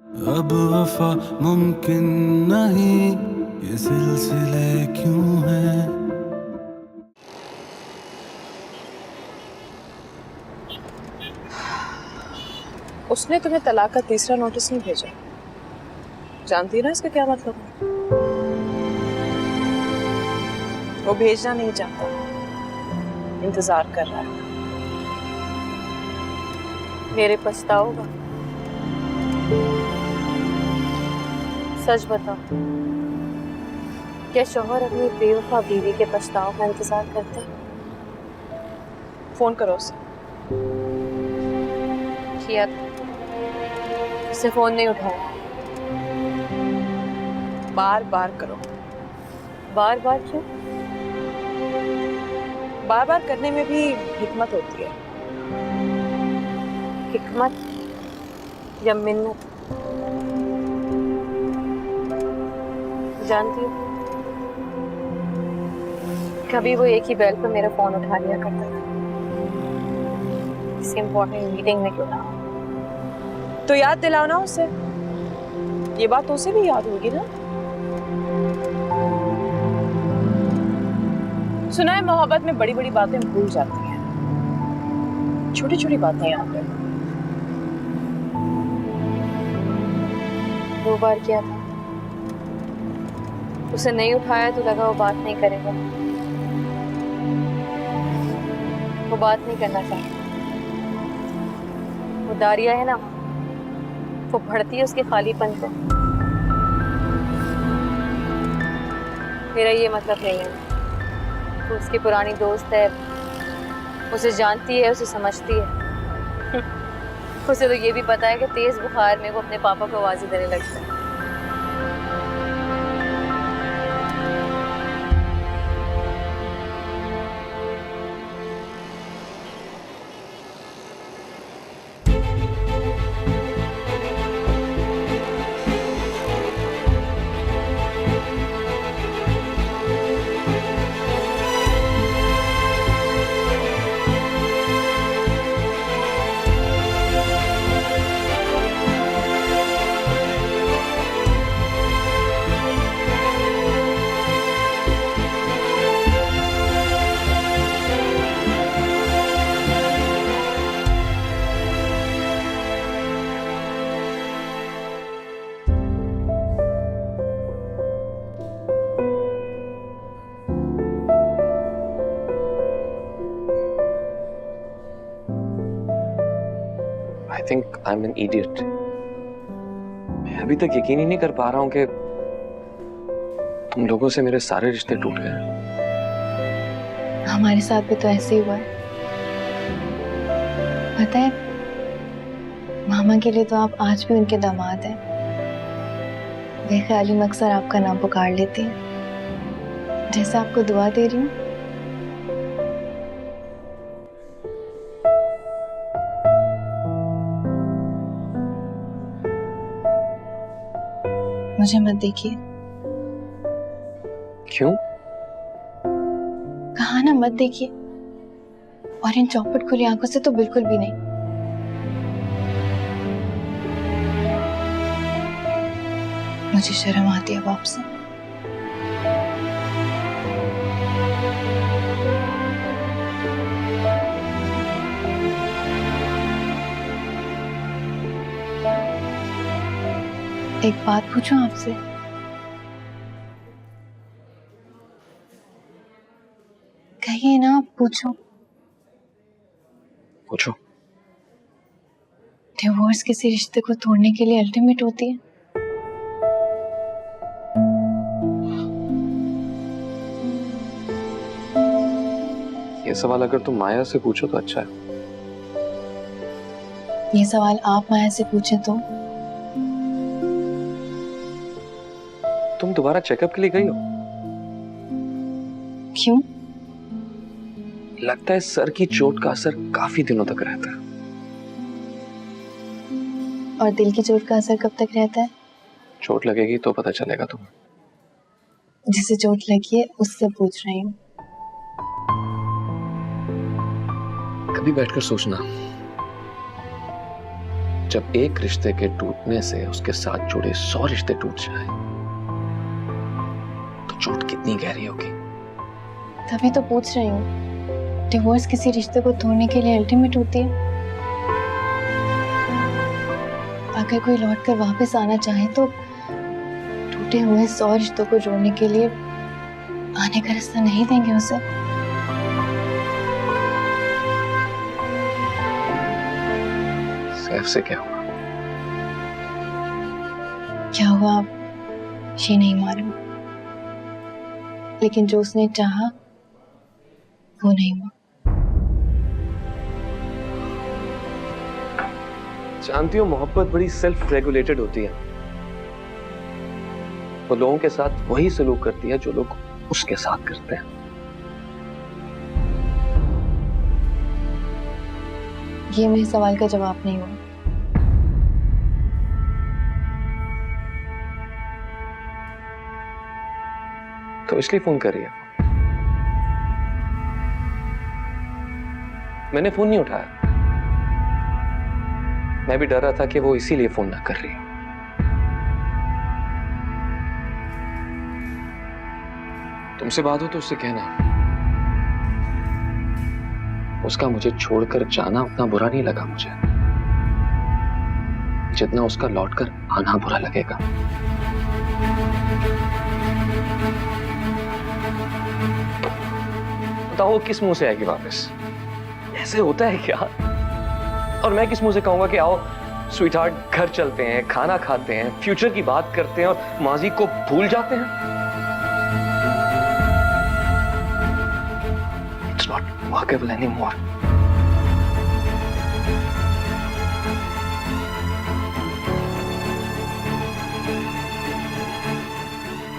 अब वफा मुमकिन नहीं, ये सिलसिले क्यों हैं? उसने तुम्हें तलाक का तीसरा नोटिस नहीं भेजा, जानती है ना इसका क्या मतलब है? वो भेजना नहीं चाहता, इंतजार कर रहा है मेरे पछताओ का। सच बताओ, क्या शौहर अपनी बेवफा बीवी के पछताओ का इंतजार करते हैं? फोन करो उसे। किया था, उसे फोन नहीं उठाया। बार बार करो। बार बार क्यों? बार बार करने में भी हिकमत होती है। हिकमत या मिन्नत? जानती हूँ, कभी वो एक ही बेल पर मेरा फोन उठा लिया करता था, किसी इम्पोर्टेंट मीटिंग में क्यों ना हो। तो याद दिलाओ ना उसे, ये बात तो उसे भी याद होगी ना। सुना है मोहब्बत में बड़ी बड़ी बातें भूल जाती हैं, छोटी छोटी बातें याद रखो। दो बार किया था, उसे नहीं उठाया तो लगा वो बात नहीं करेगा। वो बात नहीं करना चाहता। वो दारिया है ना, वो भरती है उसके खालीपन को। मेरा ये मतलब नहीं है वो उसकी पुरानी दोस्त है, उसे जानती है, उसे समझती है। उसे तो ये भी पता है कि तेज बुखार में वो अपने पापा को आवाज़ें देने लगता है। I think I'm an idiot. मैं अभी तक यकीन ही नहीं कर पा रहा हूँ कि तुम लोगों से मेरे सारे रिश्ते टूट गए। हमारे साथ भी तो ऐसे ही हुआ है। पता है, मामा के लिए तो आप आज भी उनके दामाद हैं। बेख्याली में अक्सर आपका नाम पुकार लेती हैं, जैसे आपको दुआ दे रही हूँ। मुझे मत देखिए। क्यों? कहा ना मत देखिए, और इन चौपट खुली आंखों से तो बिल्कुल भी नहीं। मुझे शर्म आती है अब आपसे। एक बात पूछूं आपसे? कहिए ना, पूछो। पूछो। डिवोर्स किसी रिश्ते को तोड़ने के लिए अल्टीमेट होती है? ये सवाल अगर तुम माया से पूछो तो अच्छा है। ये सवाल आप माया से पूछे तो? तुम दोबारा चेकअप के लिए गई हो? क्यों? लगता है सर की चोट का असर काफी दिनों तक रहता है। और दिल की चोट का असर कब तक रहता है? चोट लगेगी तो पता चलेगा तुम्हें। जिसे चोट लगी है उससे पूछ रही हूँ। कभी बैठकर सोचना, जब एक रिश्ते के टूटने से उसके साथ जुड़े 100 रिश्ते टूट जाए तो चोट कितनी गहरी होगी। तभी तो पूछ रही हूँ, डिवोर्स किसी रिश्ते को तोड़ने के लिए अल्टीमेट होती है? अगर कोई लौट कर वापस आना चाहे तो टूटे हुए 100 रिश्तों को जोड़ने के लिए आने का रास्ता नहीं देंगे उसे। सैफ से क्या हुआ? क्या हुआ ये नहीं मालूम, लेकिन जो उसने चाहा वो नहीं हुआ। जानती हो, मोहब्बत बड़ी सेल्फ रेगुलेटेड होती है। वो लोगों के साथ वही सलूक करती है जो लोग उसके साथ करते हैं। ये मेरे सवाल का जवाब नहीं हुआ। तो इसलिए फोन कर रही है? मैंने फोन नहीं उठाया। मैं भी डर रहा था कि वो इसीलिए फोन ना कर रही है। तुमसे बात हो तो उससे कहना उसका मुझे छोड़कर जाना उतना बुरा नहीं लगा मुझे, जितना उसका लौटकर आना बुरा लगेगा। बताओ वो किस मुंह से आएगी वापस? ऐसे होता है क्या? और मैं किस मुंह से कहूंगा कि आओ स्वीटहार्ट घर चलते हैं, खाना खाते हैं, फ्यूचर की बात करते हैं और माजी को भूल जाते हैं? It's not workable anymore.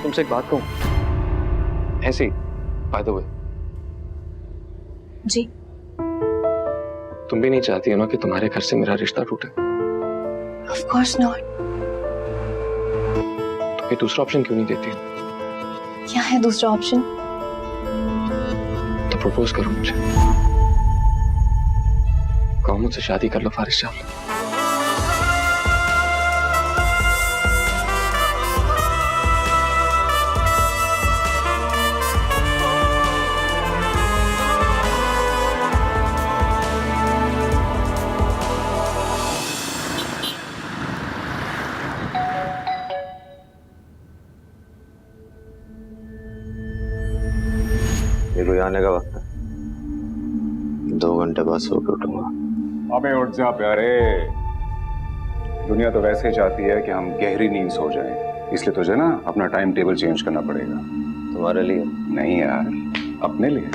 तुमसे एक बात कहूं, ऐसी बाय द वे, जी तुम भी नहीं चाहती हो ना कि तुम्हारे घर से मेरा रिश्ता टूटे? Of course not. तो ये दूसरा ऑप्शन क्यों नहीं देती? क्या है दूसरा ऑप्शन? तो प्रपोज करो मुझे, कहो मुझसे शादी कर लो फारिस चावला। मेरे आने का वक्त है, 2 घंटे बाद सो के उठूंगा। अबे उठ जा प्यारे, दुनिया तो वैसे ही चाहती है कि हम गहरी नींद सो जाएं, इसलिए तुझे ना अपना टाइम टेबल चेंज करना पड़ेगा। तुम्हारे लिए नहीं यार, अपने लिए।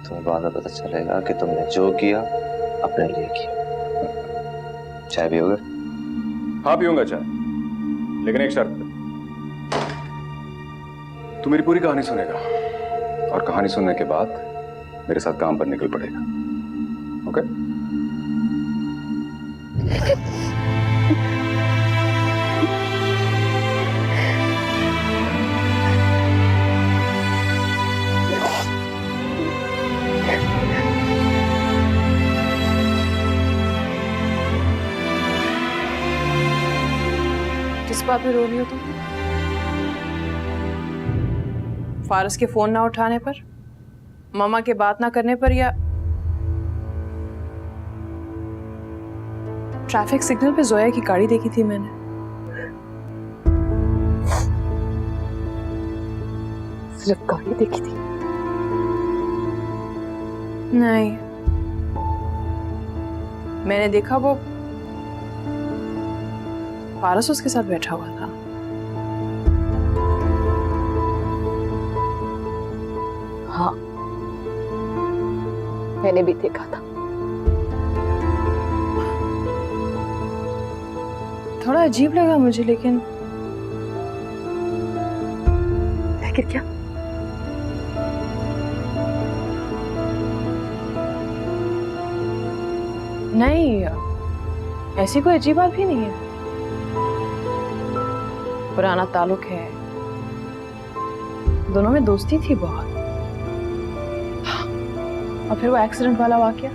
तुम्हें बाद में पता चलेगा कि तुमने जो किया अपने लिए किया। चाय पियोगे? हाँ पीऊंगा चाय, लेकिन एक शर्त पे। तू मेरी पूरी कहानी सुनेगा और कहानी सुनने के बाद मेरे साथ काम पर निकल पड़ेगा, ओके? किस बात पे रो रही हो तुम? फारस के फोन ना उठाने पर, मामा के बात ना करने पर, या ट्रैफिक सिग्नल पे जोया की गाड़ी देखी थी मैंने? सिर्फ गाड़ी देखी थी? नहीं, मैंने देखा वो फारस उसके साथ बैठा हुआ था। हाँ, मैंने भी देखा था। थोड़ा अजीब लगा मुझे, लेकिन क्या? नहीं, ऐसी कोई अजीब बात भी नहीं है। पुराना ताल्लुक है, दोनों में दोस्ती थी बहुत। और फिर वो एक्सीडेंट वाला वाकया,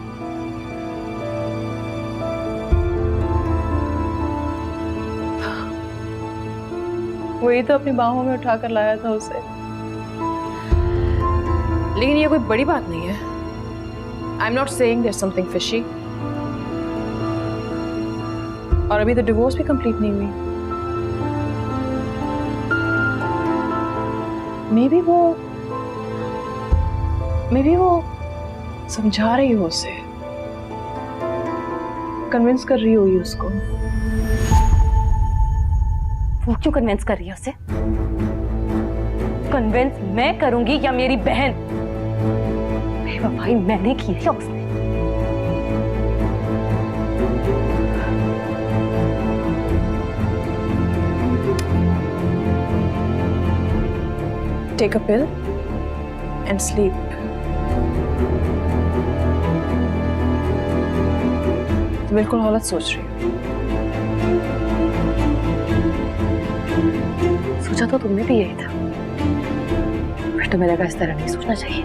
वही तो अपनी बाहों में उठाकर लाया था उसे। लेकिन ये कोई बड़ी बात नहीं है। I am not saying there something fishy. और अभी तो डिवोर्स भी कंप्लीट नहीं हुई। मे बी वो समझा रही हो उसे, कन्विंस कर रही होगी उसको। वो क्यों कन्विंस कर रही है उसे? कन्विंस मैं करूंगी या मेरी बहन? भाई मैंने की है या उसने? Take a pill and sleep. तो बिल्कुल गलत सोच रही हो। सोचा तो तुमने भी यही था, फिर तो मेरे का इस तरह नहीं सोचना चाहिए।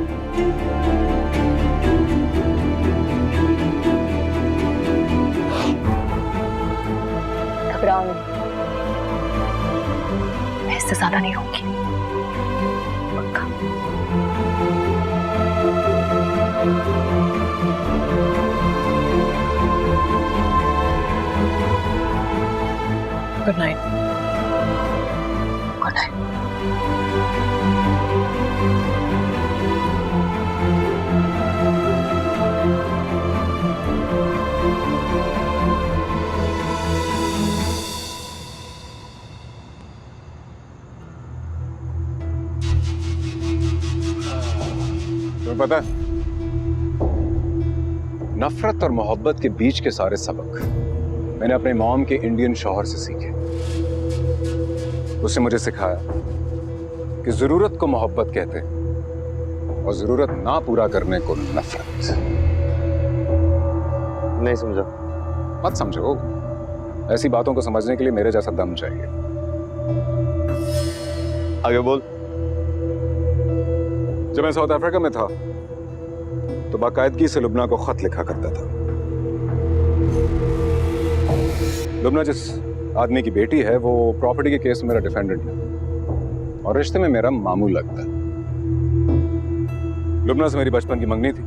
घबराओ नहीं, मैं इससे ज्यादा नहीं रहूंगी, पक्का। Good night. Good night. तुम्हें पता है, नफरत और मोहब्बत के बीच के सारे सबक मैंने अपने मॉम के इंडियन शौहर से सीखे। उसने मुझे सिखाया कि जरूरत को मोहब्बत कहते हैं और जरूरत ना पूरा करने को नफरत। नहीं समझा। मत समझो, ऐसी बातों को समझने के लिए मेरे जैसा दम चाहिए। आगे बोल। जब मैं साउथ अफ्रीका में था तो बाकायदगी से लुबना को खत लिखा करता था। लुबना जिस आदमी की बेटी है वो प्रॉपर्टी के केस में मेरा डिफेंडेंट है और रिश्ते में मेरा मामू लगता है। लुबना से मेरी बचपन की मंगनी थी।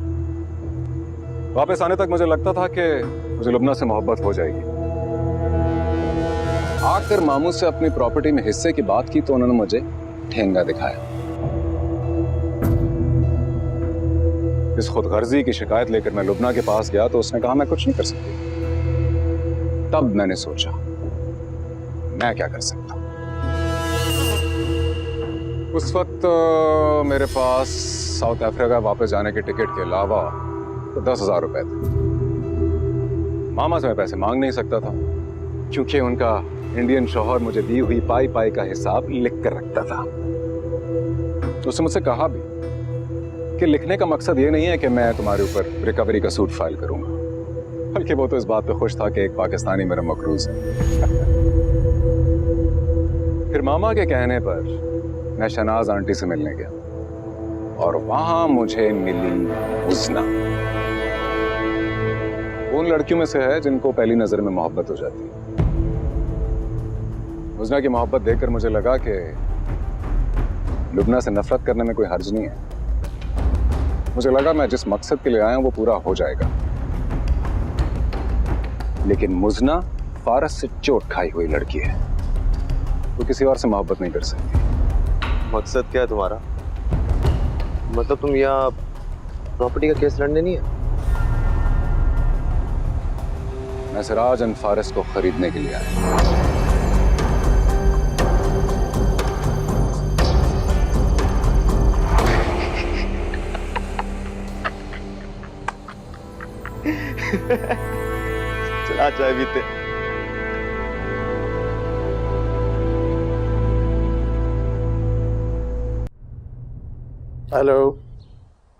वापस आने तक मुझे लगता था कि मुझे लुबना से मोहब्बत हो जाएगी। आकर मामू से अपनी प्रॉपर्टी में हिस्से की बात की तो उन्होंने मुझे ठेंगा दिखाया। इस खुदगर्जी की शिकायत लेकर मैं लुबना के पास गया तो उसने कहा मैं कुछ नहीं कर सकती। तब मैंने सोचा मैं क्या कर सकता। उस वक्त मेरे पास साउथ अफ्रीका वापस जाने के टिकट के अलावा तो 10,000 रुपए थे। मामा से मैं पैसे मांग नहीं सकता था क्योंकि उनका इंडियन शौहर मुझे दी हुई पाई पाई का हिसाब लिख कर रखता था। उसने मुझसे कहा भी कि लिखने का मकसद ये नहीं है कि मैं तुम्हारे ऊपर रिकवरी का सूट फाइल करूंगा, बल्कि वो तो इस बात पे खुश था कि एक पाकिस्तानी मेरा मकरूज है। फिर मामा के कहने पर मैं शहनाज आंटी से मिलने गया और वहां मुझे मिली हुस्ना। उन लड़कियों में से है जिनको पहली नजर में मोहब्बत हो जाती है। हुस्ना की मोहब्बत देखकर मुझे लगा कि लुबना से नफरत करने में कोई हर्ज नहीं है। मुझे लगा मैं जिस मकसद के लिए आया हूं वो पूरा हो जाएगा। लेकिन मुजना फारस से चोट खाई हुई लड़की है, वो किसी और से मोहब्बत नहीं कर सकती। मकसद क्या है तुम्हारा? मतलब तुम यहाँ प्रॉपर्टी का केस लड़ने नहीं है? मैं सिराज एंड फारिस को खरीदने के लिए आया। चला चाय पीते। हेलो।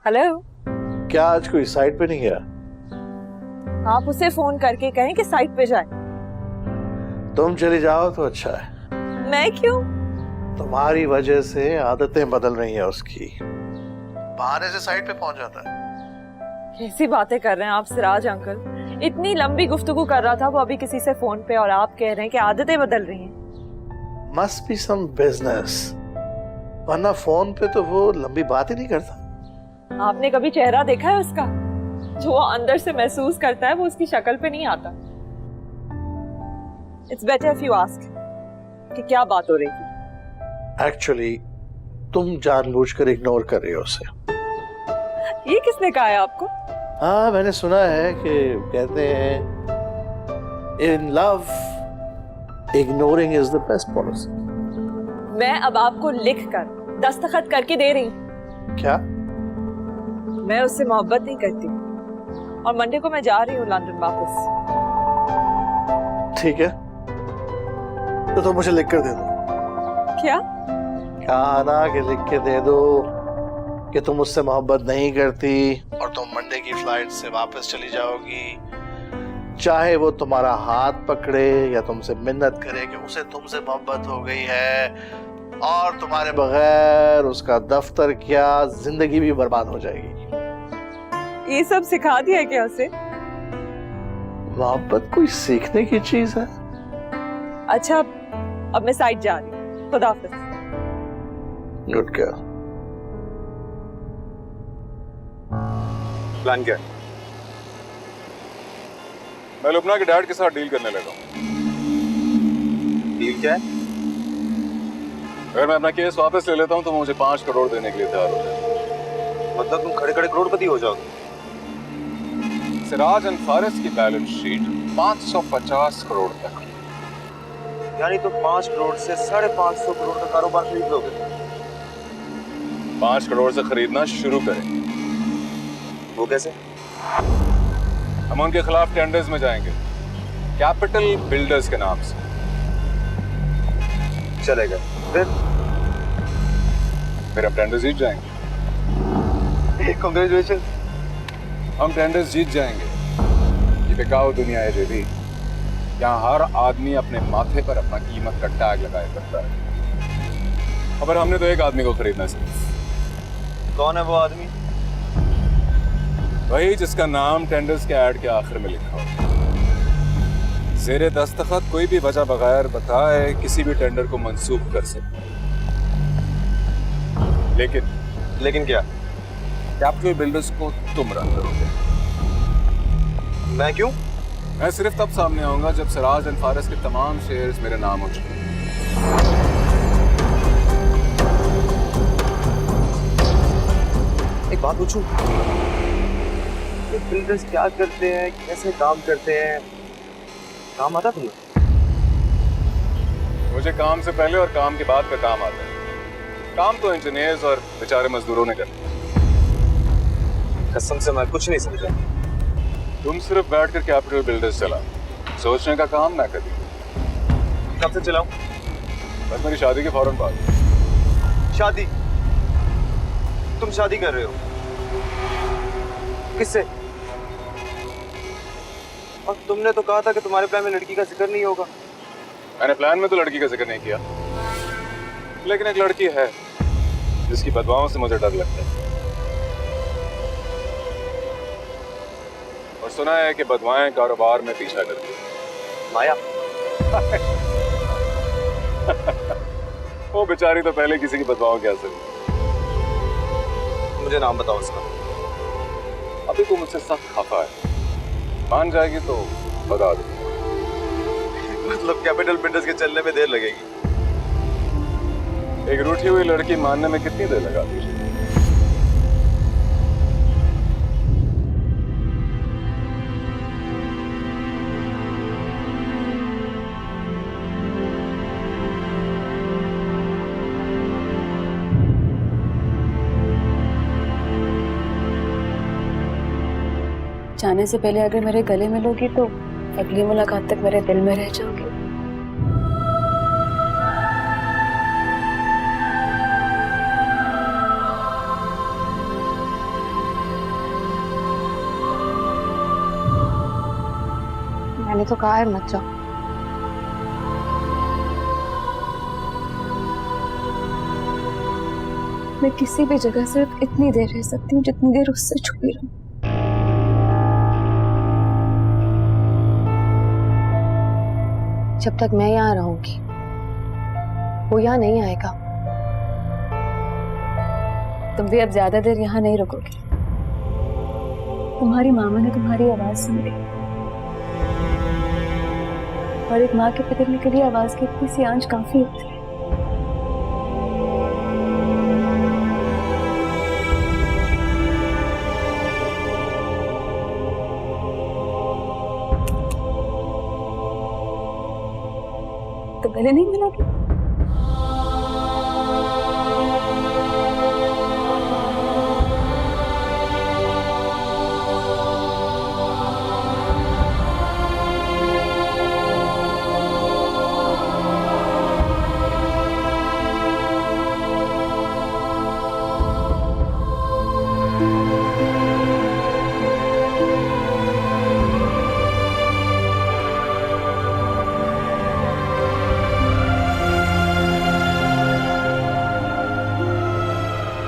हेलो। क्या आज कोई साइट पे नहीं गया? आप उसे फोन करके कहें कि साइट पे जाए। तुम चली जाओ तो अच्छा है। मैं क्यों? तुम्हारी वजह से आदतें बदल रही हैं उसकी। बहाने से साइट पे पहुंच जाता है। कैसी बातें कर रहे हैं आप सिराज अंकल? इतनी लंबी गुफ्तगू कर रहा था वो अभी किसी से फोन पे और आप कह रहे हैं कि आदतें बदल रही हैं। मस्ट बी सम बिजनेस, वरना फोन पे तो वो लंबी बात ही नहीं करता। आपने कभी चेहरा देखा है उसका? जो वो अंदर से महसूस करता है वो उसकी शक्ल पे नहीं आता। It's better if you ask कि क्या बात हो रही थी। एक्चुअली तुम जानबूझकर इग्नोर कर रही हो उसे। ये किसने कहा है आपको? हाँ, मैंने सुना है कि कहते हैं in love ignoring is the best policy. मैं अब आपको लिखकर दस्तखत करके दे रही हूँ। क्या? मैं उससे मोहब्बत नहीं करती और मंडे को मैं जा रही हूँ लंदन वापस। ठीक है, तो तुम मुझे लिख कर दे दो। क्या? कहा ना कि लिख के दे दो कि तुम उससे मोहब्बत नहीं करती और तुम मंडे की फ्लाइट से वापस चली जाओगी, चाहे वो तुम्हारा हाथ पकड़े या तुमसे मिन्नत करे कि उसे तुमसे मोहब्बत हो गई है और तुम्हारे बगैर उसका दफ्तर क्या जिंदगी भी बर्बाद हो जाएगी। ये सब सिखा दिया है क्या उसे? मोहब्बत कोई सीखने की चीज है। अच्छा, अब मैं साइड जा रही हूँ। खुदा हाफिज। गुड क्या? प्लान क्या है? मैं लुबना के डैड के साथ डील करने लगा हूँ। डील क्या है? अगर मैं अपना केस वापस ले लेता हूँ तो मुझे 5 करोड़ देने के लिए तैयार हो जाए। मतलब तुम खड़े खड़े करोड़पति हो जाओगे? सिराज एंड फारिस की बैलेंस शीट 550 करोड़ तक, यानी तुम 5 करोड़ से 550 करोड़ का कारोबार खरीद लोगे? 5 करोड़ से खरीदना शुरू करें। वो कैसे? हम उनके खिलाफ टेंडर्स में जाएंगे, कैपिटल बिल्डर्स के नाम से। चलेगा। फिर हम टेंडर जीत जाएंगे। कांग्रेचुलेशन। हम टेंडर्स जीत जाएंगे। ये बिकाऊ दुनिया है जेबी, यहाँ हर आदमी अपने माथे पर अपना कीमत का टैग लगाया करता है। और हमने तो एक आदमी को खरीदना सिर्फ। कौन है वो आदमी? वही जिसका नाम टेंडर्स के ऐड के आखिर में लिखा हो। ज़ेरे दस्तखत कोई भी वजह बगैर बताए किसी भी टेंडर को मंसूख कर सकते। लेकिन क्या? कैपिटल बिल्डर्स को तुम रन करोगे। मैं क्यों? मैं सिर्फ तब सामने आऊंगा जब सिराज एंड फारिस के तमाम शेयर्स मेरे नाम हो चुके हैं। एक बात पूछूं? ये बिल्डर्स क्या करते हैं, कैसे काम करते हैं, काम आता तुम्हें? मुझे काम से पहले और काम के बाद का काम आता है। काम तो इंजीनियर्स और बेचारे मजदूरों ने करना। कसम से मैं कुछ नहीं समझा। तुम सिर्फ बैठकर कैपिटल बिल्डर्स चला, सोचने का काम मैं कर दी। कब से चलाऊं? बस मेरी शादी के फौरन बाद। शादी? तुम शादी कर रहे हो? किससे? और तुमने तो कहा था कि तुम्हारे प्लान में लड़की का जिक्र नहीं होगा। मैंने प्लान में तो लड़की का जिक्र नहीं किया, लेकिन एक लड़की है जिसकी बदवाओं से मुझे डर लगता है। और सुना है कि बदवाएं कारोबार में पीछा करती हैं। माया? वो बेचारी तो पहले किसी की बदवाओं के असर में। मुझे नाम बताओ उसका। अभी तो मुझसे सख्त खफा है, मान जाएगी तो बता दो। मतलब कैपिटल बिल्डर्स के चलने में देर लगेगी? एक रूठी हुई लड़की मानने में कितनी देर लगा दी? जाने से पहले अगर मेरे गले मिलोगी तो अगली मुलाकात तक मेरे दिल में रह जाओगी। मैंने तो कहा है मत जाओ। मैं किसी भी जगह सिर्फ इतनी देर रह सकती हूँ जितनी देर उससे छुपी रहूं। जब तक मैं यहाँ रहूंगी वो यहाँ नहीं आएगा। तुम भी अब ज्यादा देर यहाँ नहीं रुकोगे। तुम्हारी मामा ने तुम्हारी आवाज सुन ली, और एक माँ के पिघलने के लिए आवाज की इतनी सी आंच काफी होती है। तो गले नहीं मिलोगे?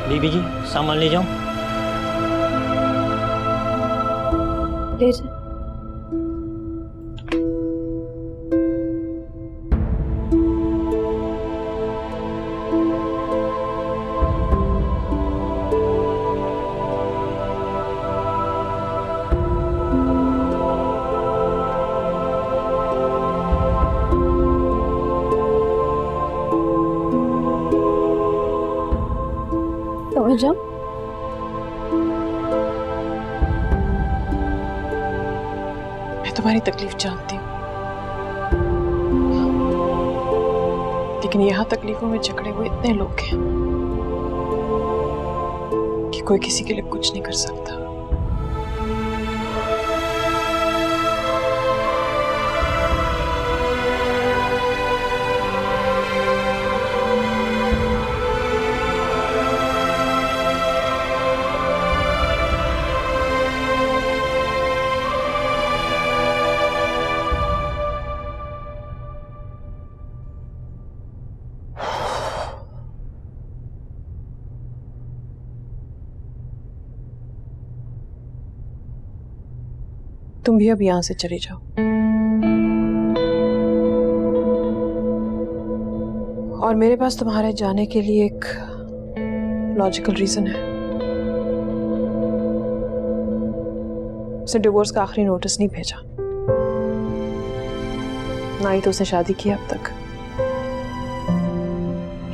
बीबी जी सामान ले जाऊं? ले जा। समझ जाओ। मैं तुम्हारी तकलीफ जानती हूँ, लेकिन यहाँ तकलीफों में जकड़े हुए इतने लोग हैं कि कोई किसी के लिए कुछ नहीं कर सकता। तुम भी अब यहां से चले जाओ, और मेरे पास तुम्हारे जाने के लिए एक लॉजिकल रीजन है। उसने डिवोर्स का आखिरी नोटिस नहीं भेजा, ना ही तो उसने शादी की अब तक।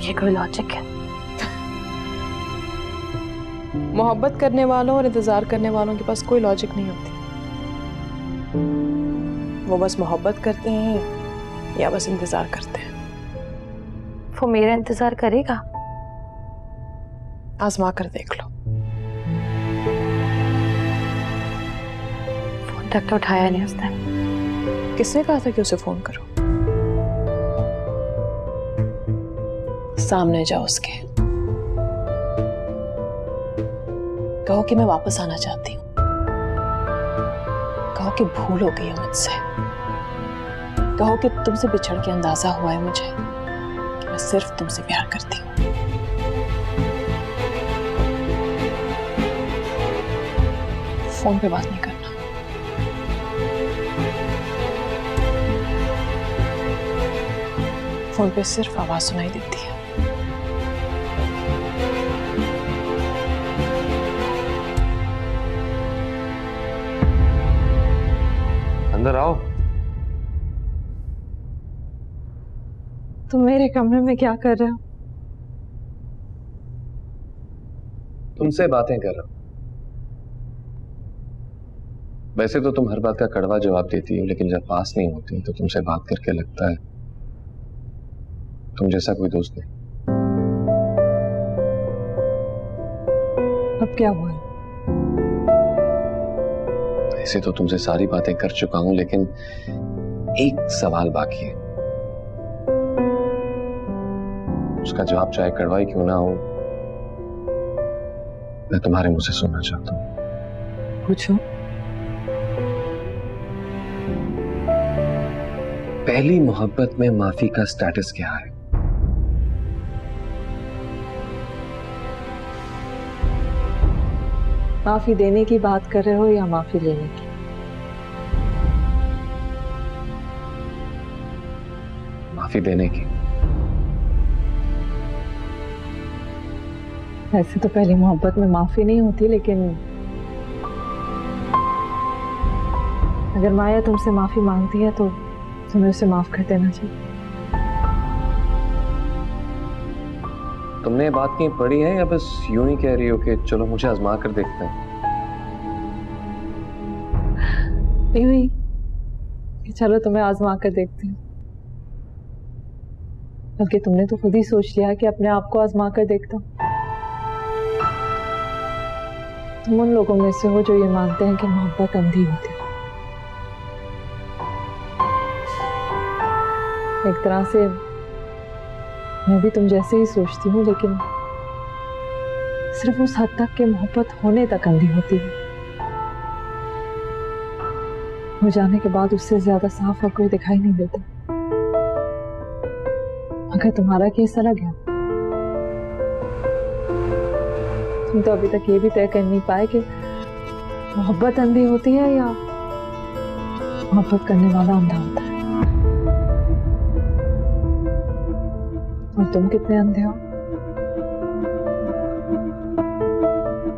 ये कोई लॉजिक है? मोहब्बत करने वालों और इंतजार करने वालों के पास कोई लॉजिक नहीं होती। वो बस मोहब्बत करते हैं या बस इंतजार करते हैं। वो मेरा इंतजार करेगा? आजमा कर देख लो। फोन तक तो उठाया नहीं उसने। किसने कहा था कि उसे फोन करो? सामने जाओ उसके, कहो कि मैं वापस आना चाहती हूँ, कहो कि भूल हो गई है मुझसे, कहो कि तुमसे बिछड़ के अंदाजा हुआ है मुझे कि मैं सिर्फ तुमसे प्यार करती हूँ। फोन पे बात नहीं करना। फोन पे सिर्फ आवाज सुनाई देती है। अंदर आओ। तुम मेरे कमरे में क्या कर रहे हो? तुमसे बातें कर रहा हूं। वैसे तो तुम हर बात का कड़वा जवाब देती हो, लेकिन जब पास नहीं होती तो तुमसे बात करके लगता है तुम जैसा कोई दोस्त नहीं। अब क्या हुआ? ऐसे तो तुमसे सारी बातें कर चुका हूं, लेकिन एक सवाल बाकी है। उसका जवाब चाहे कड़वा ही क्यों ना हो, मैं तुम्हारे मुंह से सुनना चाहता हूं। पूछो। पहली मोहब्बत में माफी का स्टेटस क्या है? माफी देने की बात कर रहे हो या माफी लेने की? माफी देने की। ऐसे तो पहली मोहब्बत में माफी नहीं होती, लेकिन अगर माया तुमसे माफी मांगती है तो तुम्हें उसे माफ कर देना चाहिए। तुमने ये बात कहीं पढ़ी है या बस यूं ही कह रही हो कि चलो मुझे आजमा कर देखते हैं? यूं ही कि चलो तुम्हें आजमा कर देखती हूँ। बल्कि तुमने तो खुद ही सोच लिया कि अपने आप को आजमा कर देखता हूँ। तुम उन लोगों में से हो जो ये मानते हैं कि मोहब्बत अंधी होती है। एक तरह से मैं भी तुम जैसे ही सोचती हूँ, लेकिन सिर्फ उस हद तक कि मोहब्बत होने तक अंधी होती है। हो जाने के बाद उससे ज्यादा साफ और कोई दिखाई नहीं देता। अगर तुम्हारा केस अलग है, तुम तो अभी तक ये भी तय कर नहीं पाए कि मोहब्बत अंधी होती है या मोहब्बत करने वाला अंधा होता है। और तुम कितने अंधे हो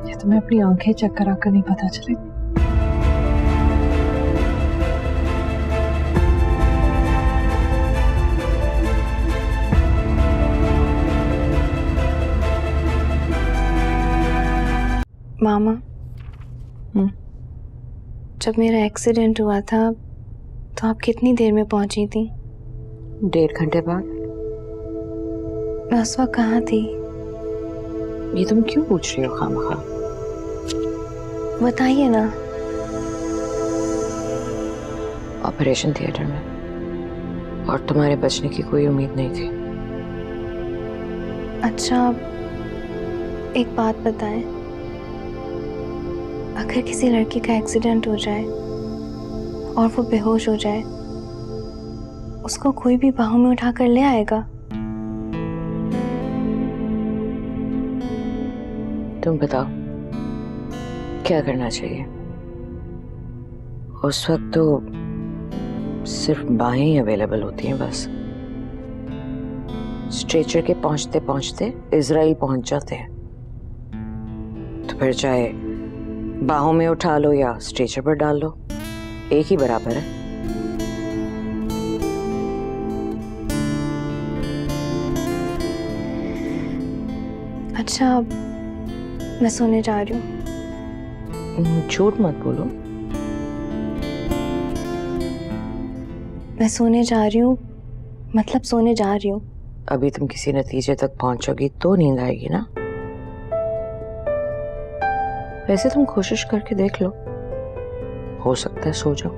ये तुम्हें अपनी आंखें चेक करा कर नहीं पता चले। मामा, जब मेरा एक्सीडेंट हुआ था तो आप कितनी देर में पहुंची थी? 1.5 घंटे बाद। मैं उस वक्त कहाँ थी? ये तुम क्यों पूछ रही हो खामखा? बताइए ना। ऑपरेशन थिएटर में, और तुम्हारे बचने की कोई उम्मीद नहीं थी। अच्छा, एक बात बताएं, अगर किसी लड़की का एक्सीडेंट हो जाए और वो बेहोश हो जाए, उसको कोई भी बाहों में उठा कर ले आएगा? तुम बताओ क्या करना चाहिए? उस वक्त तो सिर्फ बाहें ही अवेलेबल होती हैं बस। स्ट्रेचर के पहुंचते पहुंचते इजराइल पहुंच जाते हैं, तो फिर चाहे बाहों में उठा लो या स्ट्रेचर पर डाल लो, एक ही बराबर है। अच्छा, मैं सोने जा रही हूँ। झूठ मत बोलो। मैं सोने जा रही हूँ, मतलब सोने जा रही हूँ। अभी तुम किसी नतीजे तक पहुंचोगी तो नींद आएगी ना। वैसे तुम कोशिश करके देख लो, हो सकता है सो जाओ।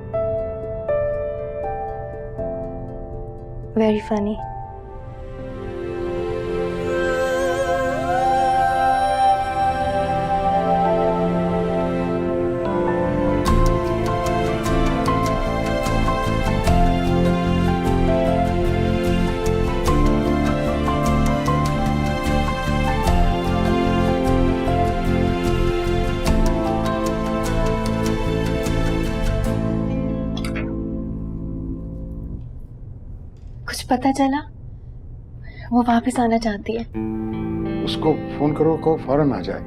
Very funny. कुछ पता चला? वो वापस आना चाहती है। उसको फोन करो, को फौरन आ जाए।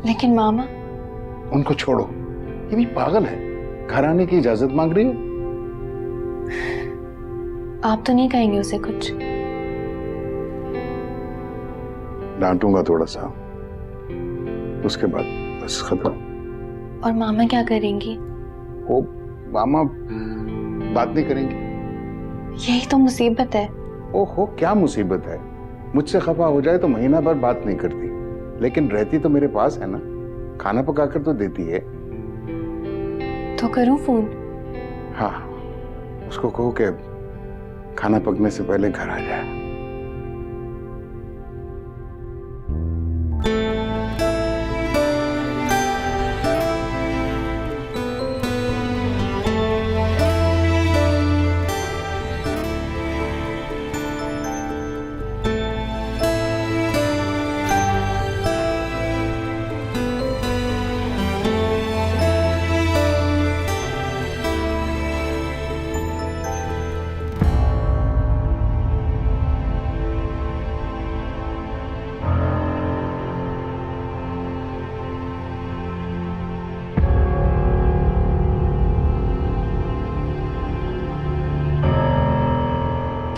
लेकिन मामा, उनको छोड़ो, ये भी पागल है, घर आने की इजाजत मांग रही है। आप तो नहीं कहेंगे उसे कुछ? डांटूंगा थोड़ा सा, उसके बाद बस खत्म। और मामा क्या करेंगी? वो मामा बात नहीं करेंगी। यही तो मुसीबत है। ओहो, क्या मुसीबत है? मुझसे खफा हो जाए तो महीना भर बात नहीं करती, लेकिन रहती तो मेरे पास है ना, खाना पकाकर तो देती है। तो करूं फोन? हाँ, उसको कहो कि खाना पकने से पहले घर आ जाए।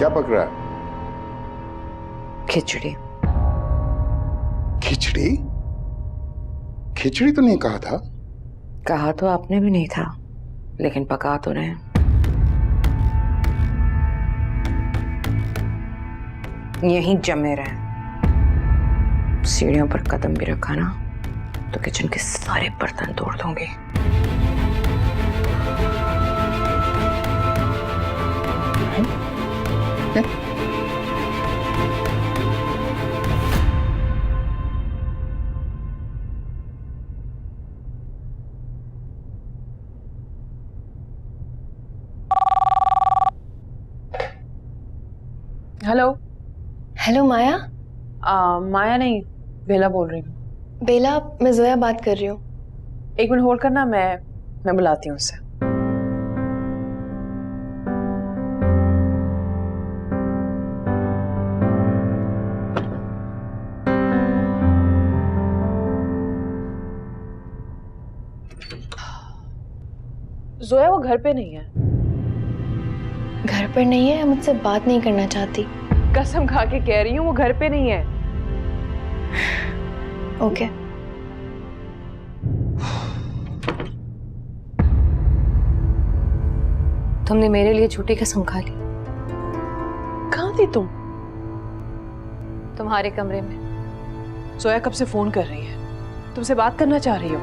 क्या पक रहा है? खिचड़ी। खिचड़ी? खिचड़ी तो नहीं कहा था। कहा तो आपने भी नहीं था, लेकिन पका तो रहे हैं। यहीं जमे रहे। सीढ़ियों पर कदम भी रखा ना तो किचन के सारे बर्तन तोड़ दूंगी। हेलो। हेलो माया। माया नहीं, बेला बोल रही हूँ। बेला, मैं जोया बात कर रही हूँ। एक मिनट होल्ड करना, मैं बुलाती हूँ उससे। जोया वो घर पे नहीं है। घर पर नहीं है, मुझसे बात नहीं करना चाहती। कसम खा के कह रही हूँ वो घर पे नहीं है। ओके। तुमने मेरे लिए झूठी कसम खा ली। कहाँ थी तुम? तुम्हारे कमरे में। जोया कब से फोन कर रही है, तुमसे बात करना चाह रही हो।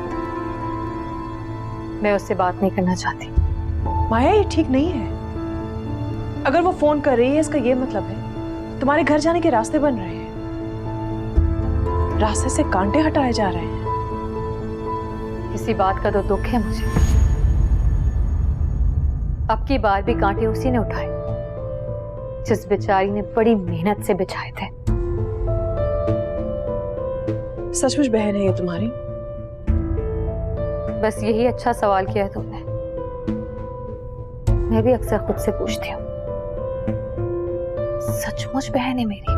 मैं उससे बात नहीं करना चाहती। माया ये ठीक नहीं है। अगर वो फोन कर रही है इसका ये मतलब है तुम्हारे घर जाने के रास्ते बन रहे हैं, रास्ते से कांटे हटाए जा रहे हैं। इसी बात का तो दुख है मुझे। अब की बार भी कांटे उसी ने उठाए जिस बेचारी ने बड़ी मेहनत से बिछाए थे। सचमुच बहन है ये तुम्हारी? बस यही अच्छा सवाल किया है तुमने। मैं भी अक्सर खुद से पूछती हूँ, सचमुच बहन है मेरी?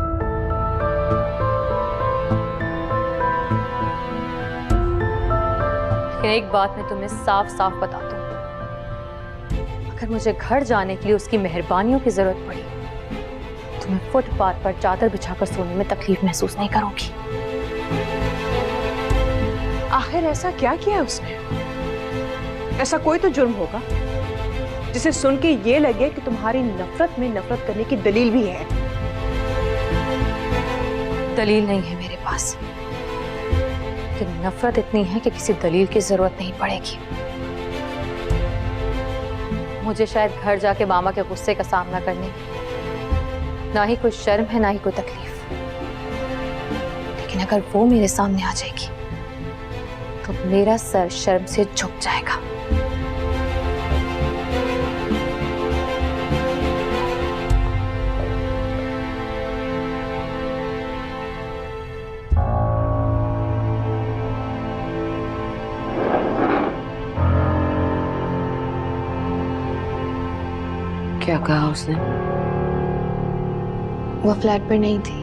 लेकिन एक बात मैं तुम्हें साफ साफ बता दूं, अगर मुझे घर जाने के लिए उसकी मेहरबानियों की जरूरत पड़ी तो मैं फुटपाथ पर चादर बिछाकर सोने में तकलीफ महसूस नहीं करूंगी। आखिर ऐसा क्या किया उसने? ऐसा कोई तो जुर्म होगा जिसे सुन के ये लगे कि तुम्हारी नफरत में नफरत करने की दलील भी है। दलील नहीं है मेरे पास, लेकिन नफरत इतनी है कि किसी दलील की जरूरत नहीं पड़ेगी। मुझे शायद घर जाके मामा के गुस्से का सामना करने में ना ही कोई शर्म है ना ही कोई तकलीफ, लेकिन अगर वो मेरे सामने आ जाएगी तो मेरा सर शर्म से झुक जाएगा। क्या कहा उसने? वो फ्लैट पर नहीं थी।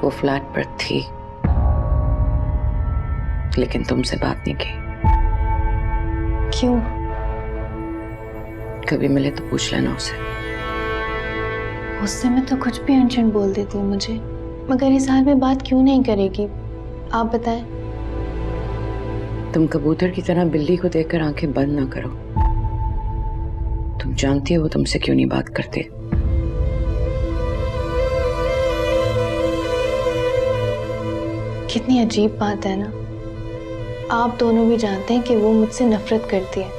वो फ्लैट पर थी, लेकिन तुमसे बात नहीं की। क्यों? कभी मिले तो पूछ लेना उसे। उससे मैं तो कुछ भी अनशन बोल देती हूँ मुझे, मगर इस हाल में बात क्यों नहीं करेगी? आप बताएं। तुम कबूतर की तरह बिल्ली को देखकर आंखें बंद ना करो। तुम जानती हो वो तुमसे क्यों नहीं बात करते। कितनी अजीब बात है ना, आप दोनों भी जानते हैं कि वो मुझसे नफरत करती है,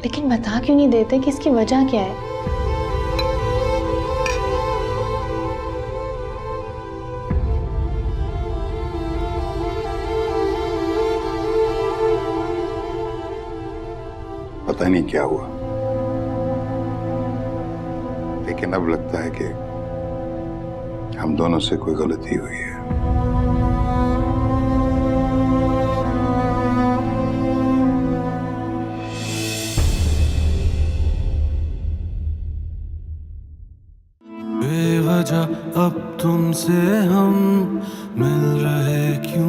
लेकिन बता क्यों नहीं देते कि इसकी वजह क्या है? पता नहीं क्या हुआ, लेकिन अब लगता है कि हम दोनों से कोई गलती हुई है। बेवजह अब तुमसे हम मिल रहे क्यों